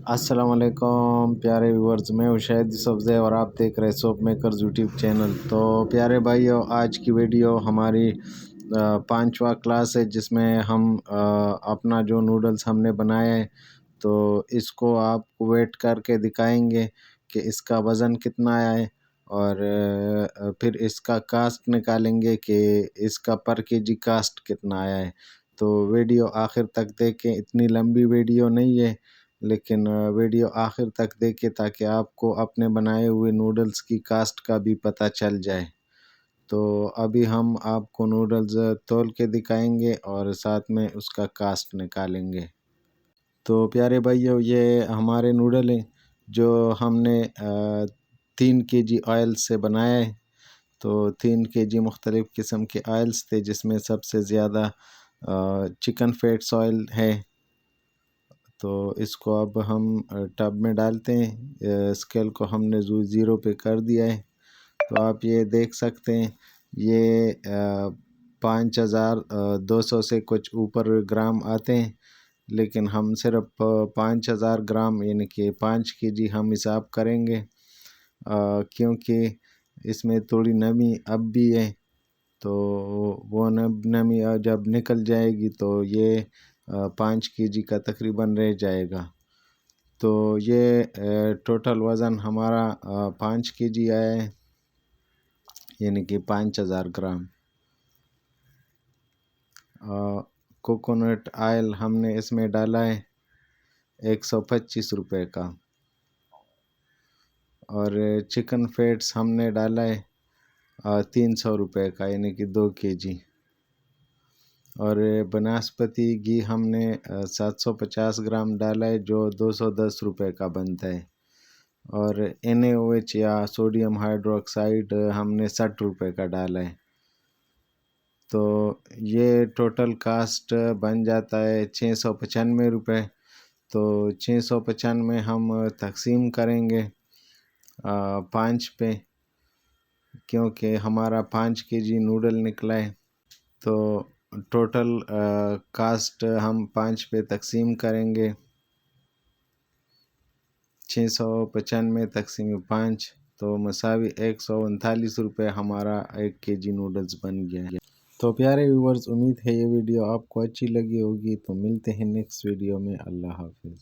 السلام علیکم پیارے ویورز، میں ہوں شاہد یوسف زئی اور آپ دیکھ رہے سوپ میکرز یوٹیوب چینل۔ تو پیارے بھائیو، آج کی ویڈیو ہماری 5واں کلاس ہے، جس میں ہم اپنا جو نوڈلز ہم نے بنایا ہے تو اس کو آپ ویٹ کر کے دکھائیں گے کہ اس کا وزن کتنا آیا ہے، اور پھر اس کا کاسٹ نکالیں گے کہ اس کا پر کے جی کاسٹ کتنا آیا ہے۔ تو ویڈیو آخر تک دیکھیں، اتنی لمبی ویڈیو نہیں ہے لیکن ویڈیو آخر تک دیکھیں تاکہ آپ کو اپنے بنائے ہوئے نوڈلز کی کاسٹ کا بھی پتہ چل جائے۔ تو ابھی ہم آپ کو نوڈلز تول کے دکھائیں گے اور ساتھ میں اس کا کاسٹ نکالیں گے۔ تو پیارے بھائیو، یہ ہمارے نوڈل ہیں جو ہم نے 3 kg آئل سے بنایا ہے۔ تو 3 kg مختلف قسم کے آئلز تھے، جس میں سب سے زیادہ چکن فیٹس آئل ہے۔ تو اس کو اب ہم ٹب میں ڈالتے ہیں، اسکیل کو ہم نے 0 پہ کر دیا ہے۔ تو آپ یہ دیکھ سکتے ہیں، یہ 5200 سے کچھ اوپر گرام آتے ہیں، لیکن ہم صرف 5000 گرام یعنی کہ 5 kg ہم حساب کریں گے، کیونکہ اس میں تھوڑی نمی اب بھی ہے۔ تو وہ نمی جب نکل جائے گی تو یہ 5 kg کا تقریباً رہ جائے گا۔ تو یہ ٹوٹل وزن ہمارا 5 kg آیا ہے، یعنی کہ 5000 گرام۔ کوکونٹ آئل ہم نے اس میں ڈالا ہے 125 روپے کا، اور چکن فیٹس ہم نے ڈالا ہے 300 روپے کا، یعنی کہ 2 kg، اور بناسپتی گھی ہم نے 750 گرام ڈالا ہے، جو 210 روپے کا بنتا ہے، اور NaOH یا سوڈیم ہائیڈرو آکسائڈ ہم نے 60 روپے کا ڈالا ہے۔ تو یہ ٹوٹل کاسٹ بن جاتا ہے 695 روپے۔ تو 695 ہم تقسیم کریں گے 5 پہ، کیونکہ ہمارا 5 kg نوڈل نکلا ہے۔ تو ٹوٹل کاسٹ ہم 5 پہ تقسیم کریں گے، 695 تقسیم 5 تو مساوی 139 روپے ہمارا 1 kg نوڈلز بن گیا ہے۔ تو پیارے ویورز، امید ہے یہ ویڈیو آپ کو اچھی لگی ہوگی۔ تو ملتے ہیں نیکسٹ ویڈیو میں۔ اللہ حافظ۔